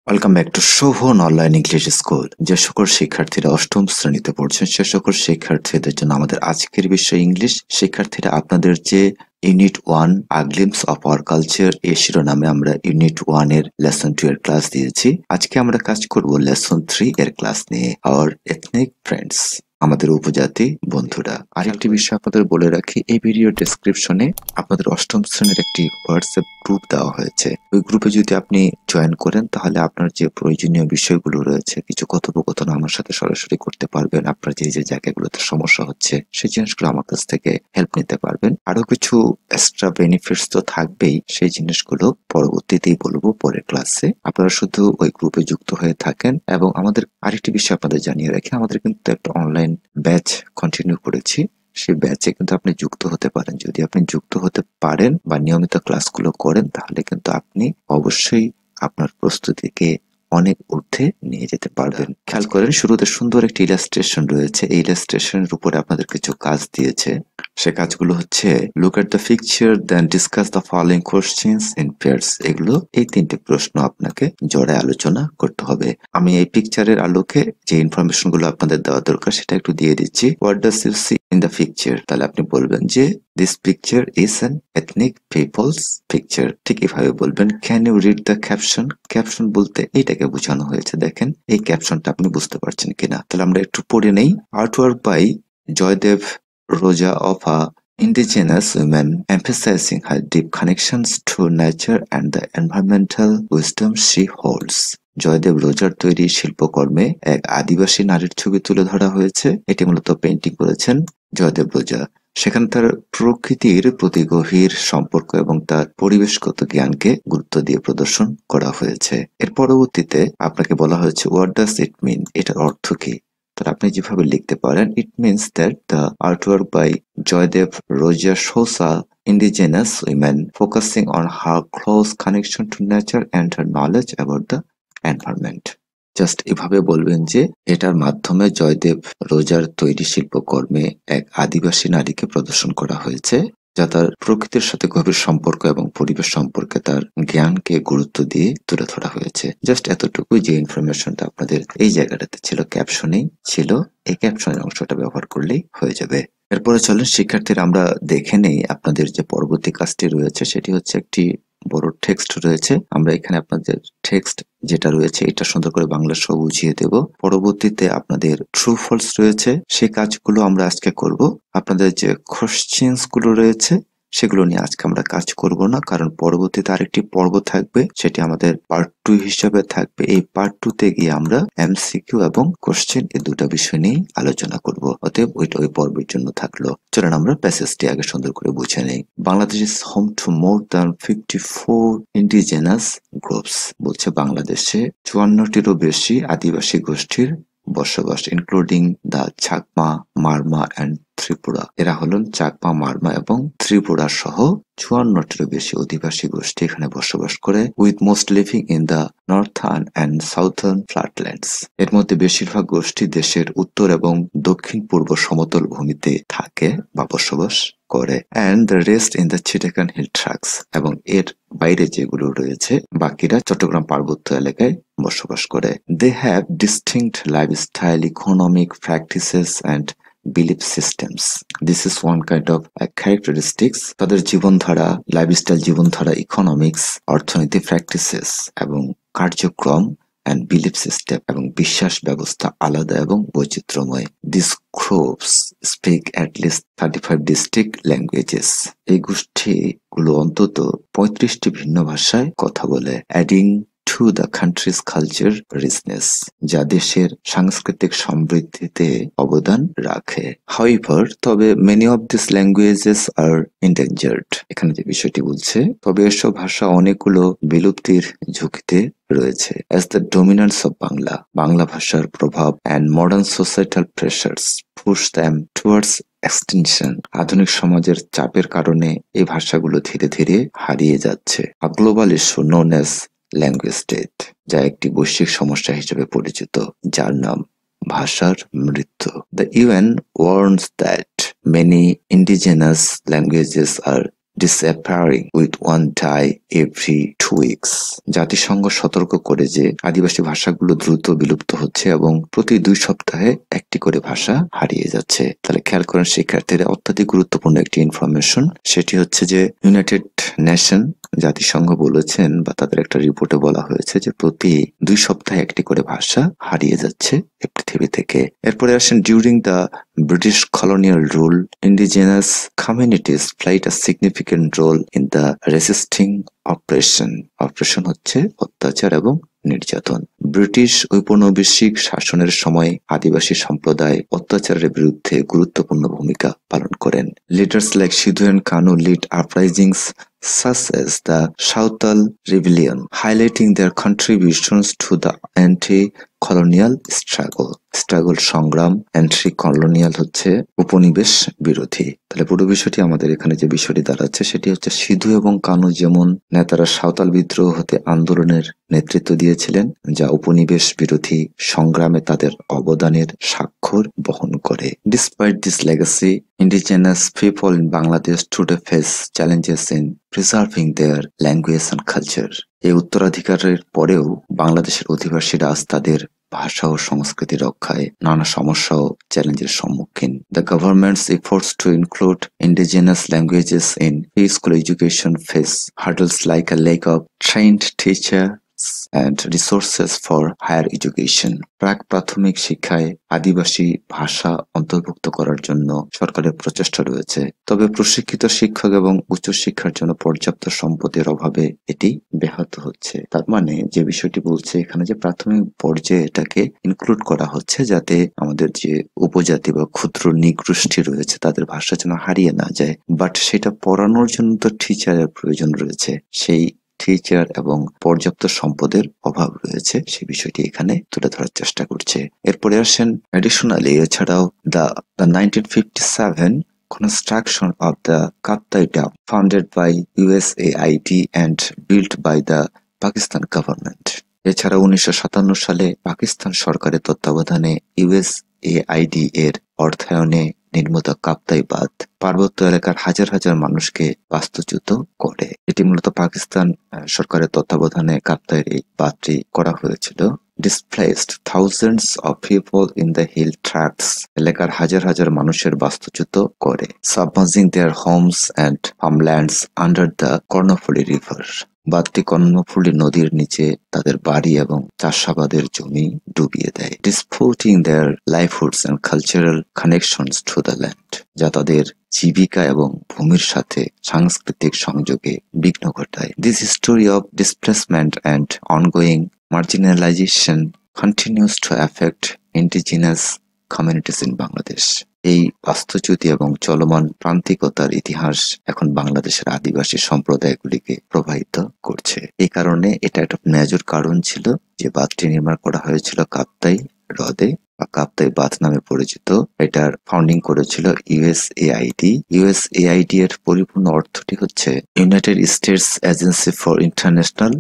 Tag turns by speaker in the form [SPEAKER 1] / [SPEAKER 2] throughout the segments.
[SPEAKER 1] Welcome back to Shovon online English school. যে সকল শিক্ষার্থীরা অষ্টম শ্রেণীতে পড়ছেন সে সকল শিক্ষার্থীদের জন্য আমাদের আজকের বিষয় ইংলিশ। শিক্ষার্থীরা আপনাদের যে unit 1 a glimpse of our culture এই শিরোনামে আমরা ইউনিট 1 এর লেসন 2 এর ক্লাস দিয়েছি। আজকে আমরা কাজ করব লেসন 3 এর ক্লাস নিয়ে, আওয়ার এথনিক ফ্রেন্ডস, আমাদের উপজাতি বন্ধুরা। আরেকটি বিষয় আপনাদের বলে রাখি, এই ভিডিও ডেসক্রিপশনে আপনাদের অষ্টম শ্রেণীর একটি হোয়াটসঅ্যাপ গ্রুপ দেওয়া হয়েছে। ওই গ্রুপে যদি আপনি জয়েন করেন তাহলে আপনার যে প্রয়োজনীয় বিষয়গুলো রয়েছে, কিছু কথোপকথন আমার সাথে সরাসরি করতে পারবেন। আপনার যে যে জায়গাগুলোতে সমস্যা হচ্ছে সেই জিনিসগুলো আমার কাছ থেকে হেল্প নিতে পারবেন। আরো কিছু এক্সট্রা বেনিফিটস তো থাকবেই, সেই জিনিসগুলো পরবর্তীতেই বলবো পরের ক্লাসে। আপনারা শুধু ওই গ্রুপে যুক্ত হয়ে থাকেন। এবং আমাদের আরেকটি বিষয় আপনাদের জানিয়ে রাখি, আমাদের কিন্তু একটা অনলাইন ব্যাচ কন্টিনিউ করেছি। সেই ব্যাচে কিন্তু আপনি যুক্ত হতে পারেন। যদি আপনি যুক্ত হতে পারেন বা নিয়মিত ক্লাসগুলো করেন তাহলে কিন্তু আপনি অবশ্যই আপনার প্রস্তুতিকে অনেক ঊর্ধ্বে নিয়ে যেতে পারবেন। খেয়াল করেন, শুরুতে সুন্দর একটি ইলাস্ট্রেশন রয়েছে। এই ইলাস্ট্রেশনের উপরে আপনাদের কিছু কাজ দিয়েছে। সে কাজগুলো হচ্ছে look at the picture then discuss the following questions in pairs. এগুলো এই তিনটে প্রশ্ন আপনাকে জোড়ায় আলোচনা করতে হবে। আমি এই পিকচারের আলোকে যে ইনফরমেশন গুলো আপনাদের দেওয়া দরকার সেটা একটু দিয়ে দিচ্ছি। What does you see in the picture? তাহলে আপনি বলবেন যে this picture is an ethnic peoples picture. ঠিক এভাবে বলবেন। Can you read the caption? Caption বলতে এইটাকে বোঝানো হয়েছে। দেখেন এই ক্যাপশনটা আপনি বুঝতে পারছেন কিনা। তাহলে আমরা একটু পড়ে নেই। Artwork by Joydeb Roja of a indigenous woman emphasizing her deep connections to nature and the environmental wisdom she holds. Joydeb রোজার তৈরি শিল্পকর্মে এক আদিবাসী নারীর ছবি তুলে ধরা হয়েছে। এটি মূলত পেন্টিং করেছেন জয়দেব রোজা। সেখানে তার প্রকৃতির প্রতি গভীর সম্পর্ক এবং তার পরিবেশগত জ্ঞানকে গুরুত্ব দিয়ে প্রদর্শন করা হয়েছে। এর পরবর্তীতে আপনাকে বলা হয়েছে হোয়াট ডাজ ইট মিন? এটার অর্থ কি? তাহলে আপনি যেভাবে লিখতে পারেন, it means that the artwork by Joydeb Roja shows a indigenous women focusing on her close connection to nature and her knowledge about the environment. Just এভাবে বলবেন যে এটার মাধ্যমে জয়দেব রোজার তৈরি শিল্পকর্মে এক আদিবাসী নারীকে প্রদর্শন করা হয়েছে, যা তার প্রকৃতির সাথে গভীর সম্পর্ক এবং পরিবেশ সম্পর্কে তার জ্ঞানকে গুরুত্ব দিয়ে তুলে ধরা হয়েছে। জাস্ট এতটুকু যে ইনফরমেশনটা আপনাদের এই জায়গাটাতে ছিল, ক্যাপশনেই ছিল, এই ক্যাপশনের অংশটা ব্যবহার করলেই হয়ে যাবে। এরপরে চলেন শিক্ষার্থীরা আমরা দেখে নেই আপনাদের যে পরবর্তী কাজটি রয়েছে। সেটি হচ্ছে একটি বড় টেক্সট রয়েছে। আমরা এখানে আপনাদের টেক্সট যেটা রয়েছে এটা সুন্দর করে বাংলা সহ বুঝিয়ে দেব। পরবর্তীতে আপনাদের ট্রু ফলস রয়েছে, সেই কাজগুলো আমরা আজকে করব। আপনাদের যে কোশ্চেন্স গুলো রয়েছে সেগুলো নিয়ে আজকে আমরা কাজ করব না, কারণ পরবর্তীতে আরেকটি পর্ব থাকবে, সেটি আমাদের পার্ট 2 হিসেবে থাকবে। এই পার্ট 2 তে গিয়ে আমরা এমসিকিউ এবং কোশ্চেন এই দুটো বিষয় নিয়ে আলোচনা করব। অতএব ওইটা ওই পর্বের জন্য থাকলো। চলেন আমরা প্যাসেজটি আগে সুন্দর করে বুঝে নেই। Bangladesh is home to more than 54 indigenous groups. বলছে বাংলাদেশে 54টিরও বেশি আদিবাসী গোষ্ঠীর বসবাস, including the Chakma, Marma and Tripura. এরা হলেন চাকমা, মারমা এবং ত্রিপুরা সহ 54টিরও বেশি অধিবাসী গোষ্ঠী এখানে বসবাস করে। With most living in the northern and southern flatlands. এর মধ্যে বেশিরভাগ গোষ্ঠী দেশের উত্তর এবং দক্ষিণ পূর্ব সমতল ভূমিতে থাকে বা বসবাস করে। And the rest in the Chittagong hill tracts. এবং এর বাইরে যেগুলো রয়েছে বাকিরা চট্টগ্রাম পার্বত্য এলাকায় বসবাস করে। They have distinct lifestyle, economic practices and belief systems. This is one kind of characteristics. তাদের জীবনধারা, লাইফস্টাইল জীবনধারা, ইকোনমিক্স অর্থনীতি, প্র্যাকটিসেস এবং কার্যক্রম and belief system এবং বিশ্বাস ব্যবস্থা আলাদা এবং বৈচিত্র্যময়। These groups speak at least 35 distinct languages. এই গোষ্ঠীগুলো অন্তত 35টি ভিন্ন ভাষায় কথা বলে। Adding to the country's culture richness, যা দেশের সাংস্কৃতিক সমৃদ্ধিতে অবদান রাখে। However, তবে many of these languages are endangered. এখানে যে বিষয়টি বলছে, তবে এসব ভাষা অনেকগুলো বিলুপ্তির ঝুঁকিতে রয়েছে। As the dominance of Bangla ভাষার প্রভাব and modern societal pressures push them towards extinction, আধুনিক সমাজের চাপের কারণে এই ভাষাগুলো ধীরে ধীরে হারিয়ে যাচ্ছে। A global issue known as language death, যা একটি বৈশ্বিক সমস্যা হিসেবে পরিচিত, যার নাম ভাষার মৃত্যু। The UN warns that many indigenous languages are disappearing with one die every 2 weeks. জাতিসংঘ সতর্ক করে যে আদিবাসী ভাষাগুলো দ্রুত বিলুপ্ত হচ্ছে এবং প্রতি 2 সপ্তাহে একটি করে ভাষা হারিয়ে যাচ্ছে। তাহলে খেয়াল করেন শিক্ষার্থীরা, অত্যধিক গুরুত্বপূর্ণ একটি ইনফরমেশন, সেটি হচ্ছে যে ইউনাইটেড নেশন জাতিসংঘ বলেছেন বা তাদের একটা রিপোর্টে বলা হয়েছে যে প্রতি 2 সপ্তাহে একটি করে ভাষা হারিয়ে যাচ্ছে এই পৃথিবী থেকে। এরপরে আসেন, during the British colonial rule, indigenous communities played a significant role in the resisting oppression. Operation হচ্ছে অত্যাচার এবং নির্যাতন। ব্রিটিশ ঔপনিবেশিক শাসনের সময় আদিবাসী সম্প্রদায় অত্যাচারের বিরুদ্ধে গুরুত্বপূর্ণ ভূমিকা পালন করেন। Leaders like Sidhu and Kanu lead uprisings such as the Sautal Rebellion, highlighting their contributions to the anti-colonial struggle. সংগ্রাম, অ্যান্টি-কলোনিয়াল হচ্ছে উপনিবেশ বিরোধী। তাহলে পুরো বিষয়টি আমাদের এখানে যে বিষয়টি দাঁড়াচ্ছে সেটি হচ্ছে সিধু এবং কানু যেমন নেতারা সাঁওতাল বিদ্রোহ হতে আন্দোলনের নেতৃত্ব দিয়েছিলেন, যা উপনিবেশ বিরোধী সংগ্রামে তাদের অবদানের স্বাক্ষর বহন করে। Despite this legacy, indigenous people in Bangladesh today face challenges in preserving their language and culture. এই উত্তরাধিকারের পরেও বাংলাদেশের অধিবাসীরা আজ তাদের ভাষা ও সংস্কৃতি রক্ষায় নানা সমস্যা ও চ্যালেঞ্জের সম্মুখীন। The government's efforts to include indigenous languages in preschool education face hurdles like a lack of trained teachers and resources for higher education. প্রাক-প্রাথমিক শিক্ষায় আদিবাসী ভাষা অন্তর্ভুক্ত করার জন্য সরকারের প্রচেষ্টা রয়েছে, তবে প্রশিক্ষিত শিক্ষক এবং উচ্চশিক্ষার জন্য পর্যাপ্ত সম্পদের অভাবে এটি ব্যাহত হচ্ছে। তার মানে যে বিষয়টি বলছে এখানে যে প্রাথমিক পর্যায়ে এটাকে ইনক্লুড করা হচ্ছে যাতে আমাদের যে উপজাতি বা ক্ষুদ্র নিগোষ্ঠী রয়েছে তাদের ভাষা যেন হারিয়ে না যায়, বাট সেটা পড়ানোর জন্য তো টিচারের প্রয়োজন রয়েছে, সেই টিচার এবং পর্যাপ্ত সম্পদের অভাব রয়েছে, সেই বিষয়টি এখানে তুলে ধরার চেষ্টা করছে। এরপরে আসেন, এডিশনালি এছাড়াও the 1957 construction of the Kaptai Dam, funded by USAID and built by the Pakistan government. এছাড়া 1957 সালে পাকিস্তান সরকারের তত্ত্বাবধানে USAID এর অর্থায়নে নির্মিত কাপ্তাই বাঁধ পার্বত্য এলাকার হাজার হাজার মানুষকে বাস্তুচ্যুত করে। এটি মূলত পাকিস্তান সরকারের তত্ত্বাবধানে কাপ্তাইয়ের এই বাঁধটি করা হয়েছিল। Displaced thousands of people in the hill tracts, এলাকার হাজার হাজার মানুষের বাস্তুচ্যুত করে। Submerging their homes and farmlands under the Karnaphuli river. বাঁধটি Karnaphuli নদীর নিচে তাদের বাড়ি এবং চাষাবাদের জমি ডুবিয়ে দেয়। Disputing their livelihoods and cultural connections to the land, যা তাদের জীবিকা এবং ভূমির সাথে সাংস্কৃতিক সংযোগে বিঘ্ন ঘটায়। This story of displacement and ongoing marginalization continues to affect indigenous communities in Bangladesh. এই বাস্তুচ্যুতি এবং চলমান প্রান্তিকতার ইতিহাস এখন বাংলাদেশের আদিবাসী সম্প্রদায়গুলিকে প্রভাবিত করছে। এই কারণে এটা একটা মেজর কারণ ছিল যে বাঁধটি নির্মাণ করা হয়েছিল কাপ্তাই হ্রদে বা কাপ্তাই বাঁধ নামে পরিচিত। এটার ফাউন্ডিং করেছিল ইউএসএআইডি। ইউএসএআইডি এর পরিপূর্ণ অর্থটি হচ্ছে United states agency for international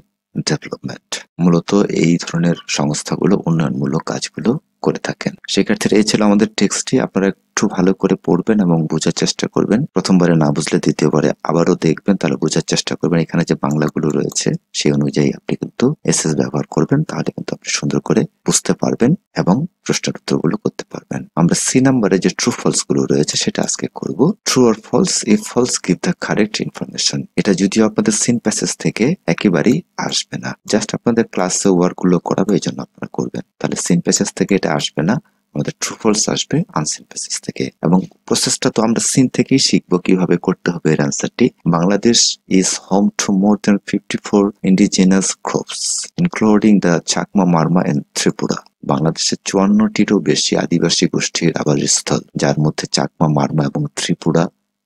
[SPEAKER 1] development. মূলত এই ধরনের সংস্থাগুলো উন্নয়নমূলক কাজগুলো করে থাকেন। শিক্ষার্থীরা, এই ছিল আমাদের টেক্সটটি। আপনারা একটু ভালো করে পড়বেন এবং বোঝার চেষ্টা করবেন। প্রথমবারে না বুঝলে দ্বিতীয়বারে আবারও দেখবেন, তাহলে বোঝার চেষ্টা করবেন। এখানে যে বাংলাগুলো রয়েছে সেই অনুযায়ী আপনি কিন্তু এসএস ব্যবহার করবেন, তাহলে কিন্তু আপনি সুন্দর করে বুঝতে পারবেন এবং প্রশ্নের উত্তরগুলো করতে পারবেন। আমরা সি নাম্বারে যে ট্রু ফলস গুলো রয়েছে সেটা আজকে করব। True or false, if false give the correct information. এটা যদিও আপনাদের সিন প্যাসেজ থেকে একেবারেই আসবে না, জাস্ট আপনাদের ক্লাসে ওয়ার্ক গুলো করাবে, এই জন্য আপনারা করবেন। তাহলে সিন প্যাসেজ থেকে এটা আসবে না, আমাদের ট্রু ফলস আসবে আনসিন প্যাসেজ থেকে। এবং প্রসেসটা তো আমরা সিন থেকেই শিখবো কিভাবে করতে হবে এর অ্যান্সারটি। Bangladesh is home to more than 54 indigenous groups including the Chakma, Marma and Tripura. বাংলাদেশের 54টিরও বেশি আদিবাসী গোষ্ঠীর আবাসস্থল, যার মধ্যে চাকমা, মারমা এবং ত্রিপুরা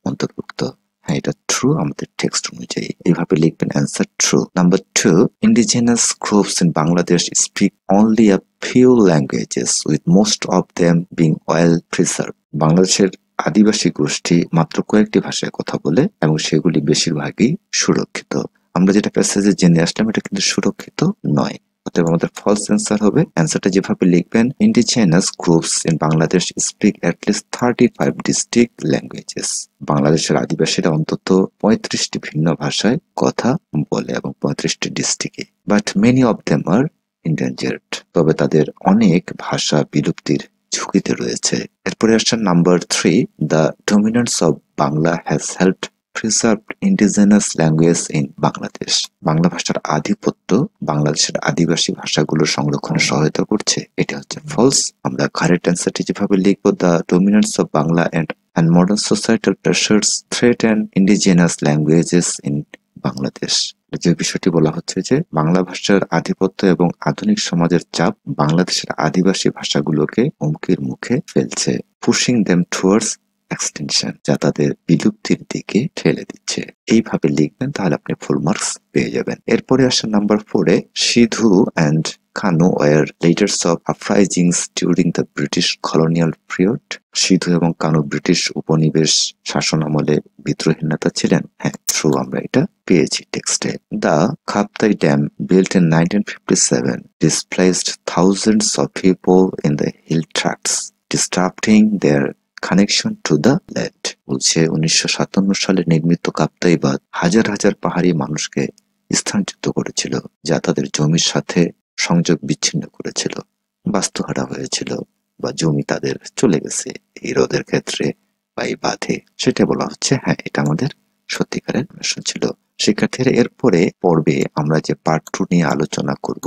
[SPEAKER 1] অন্তর্ভুক্ত। হ্যাঁ, এটা ট্রু আমাদের টেক্সট অনুযায়ী। এইভাবে লিখবেন answer true. Number 2, indigenous groups in Bangladesh speak only a few languages, with most of them being well preserved. বাংলাদেশের আদিবাসী গোষ্ঠী মাত্র কয়েকটি ভাষায় কথা বলে এবং সেগুলি বেশিরভাগই সুরক্ষিত। আমরা যেটা প্যাসেজে জেনে আসলাম এটা কিন্তু সুরক্ষিত নয়, অতএব আমাদের ফলস অ্যান্সার হবে। অ্যান্সারটা যেভাবে লিখবেন, indigenous groups in Bangladesh speak at least 35 district languages. বাংলাদেশের আদিবাসীরা অন্তত 35টি ভিন্ন ভাষায় কথা বলে এবং 35টি ডিস্ট্রিক্টে। But many of them are endangered, তবে তাদের অনেক ভাষা বিলুপ্তির ঝুঁকিতে রয়েছে। এরপরে আসছে number 3, the dominance of Bangla has helped preserve indigenous language in Bangladesh. Bangla ভাষার আধিপত্য বাংলাদেশের আদিবাসী ভাষাগুলোর সংরক্ষণে সহায়তা করছে, এটা হচ্ছে ফলস। আমরা কারেক্ট অ্যান্সারটি যেভাবে লিখবো, the dominance of Bangla and modern societal pressures threaten indigenous languages in Bangladesh. যে বিষয়টি বলা হচ্ছে যে বাংলা ভাষার আধিপত্য এবং আধুনিক সমাজের চাপ বাংলাদেশের আদিবাসী ভাষাগুলোকে হুমকির মুখে ফেলছে, পুশিং দেম টুয়ার্ডস এক্সটেনশন, যা তাদের বিলুপ্তির দিকে ঠেলে দিচ্ছে। এইভাবে লিখবেন, তাহলে আপনি ফুল মার্কস পেয়ে যাবেন। এরপরে আসে নাম্বার 4-এ, Sidhu and Kanu were leaders of uprisings during the British colonial period. Sidhu এবং কানু ব্রিটিশ উপনিবেশ শাসন আমলে বিদ্রোহী নেতা ছিলেন। হ্যাঁ, ট্রু, আমরা এটা পেয়েছি টেক্সটে। The Kaptai dam built in 1957 displaced thousands of people in the hill tracts, disrupting their connection to the land. বলছে 1957 সালে নির্মিত কাপ্তাই বাঁধ হাজার হাজার পাহাড়ি মানুষকে স্থানচ্যুত করেছিল, যা তাদের জমির সাথে সংযোগ বিচ্ছিন্ন করেছিল, বাস্তুহারা হয়েছিল বা জমি তাদের চলে গেছে এই হ্রদের ক্ষেত্রে বা এই বাঁধে, সেটা বলা হচ্ছে। হ্যাঁ, এটা আমাদের সত্যিকারের অন্বেষণ ছিল। শিক্ষার্থীরা, এরপরে পর্বে আমরা যে পার্ট 2 নিয়ে আলোচনা করব,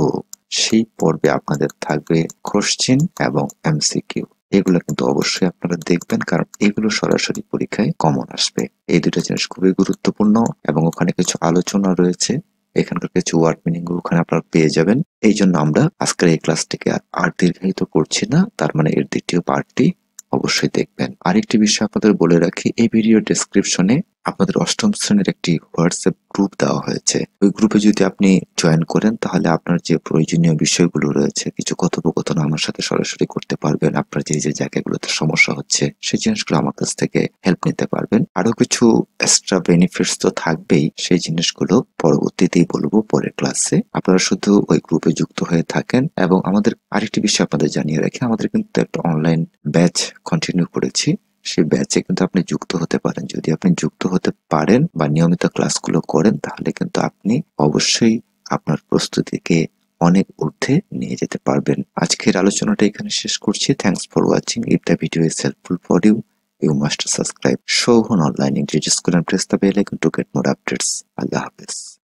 [SPEAKER 1] সেই পর্বে আপনাদের থাকবে কোশ্চেন এবং এমসিকিউ। এগুলো কিন্তু অবশ্যই আপনারা দেখবেন, কারণ এগুলো সরাসরি পরীক্ষায় কমন আসবে। এই দুটো জিনিস খুবই গুরুত্বপূর্ণ এবং ওখানে কিছু আলোচনা রয়েছে, এখানকার কিছু ওয়ার্ড মিনিং ওখানে আপনারা পেয়ে যাবেন। এই জন্য আমরা আজকের এই ক্লাসটিকে আর দীর্ঘায়িত করছি না, তার মানে এর দ্বিতীয় পার্টটি অবশ্যই দেখবেন। আরেকটি বিষয় আপনাদের বলে রাখি, এই ভিডিও ডেসক্রিপশনে আপনাদের অষ্টম শ্রেণীর একটি হোয়াটসঅ্যাপ গ্রুপ দেওয়া হয়েছে। ওই গ্রুপে যদি আপনি জয়েন করেন, তাহলে আপনার যে প্রয়োজনীয় বিষয়গুলো রয়েছে, কিছু কথোপকথন আমার সাথে সরাসরি করতে পারবেন। আপনার যে যে জায়গাগুলোতে সমস্যা হচ্ছে সেই জিনিসগুলো আমার কাছ থেকে হেল্প নিতে পারবেন। আরো কিছু এক্সট্রা বেনিফিটস তো থাকবেই, সেই জিনিসগুলো পরবর্তীতেই বলবো পরের ক্লাসে। আপনারা শুধু ওই গ্রুপে যুক্ত হয়ে থাকেন। এবং আমাদের আরেকটি বিষয় আপনাদের জানিয়ে রাখি, আমাদের কিন্তু একটা অনলাইন ব্যাচ কন্টিনিউ করেছি, সেই ব্যাচে কিন্তু আপনি যুক্ত হতে পারেন। যদি আপনি যুক্ত হতে পারেন বা নিয়মিত ক্লাসগুলো করেন, তাহলে কিন্তু আপনি অবশ্যই আপনার প্রস্তুতিকে অনেক ঊর্ধ্বে নিয়ে যেতে পারবেন। আজকের আলোচনাটা এখানে শেষ করছি। Thanks for watching. If the video is helpful for you, you must subscribe Shohun Online English School and press the bell icon to get more updates. Allah Hafiz.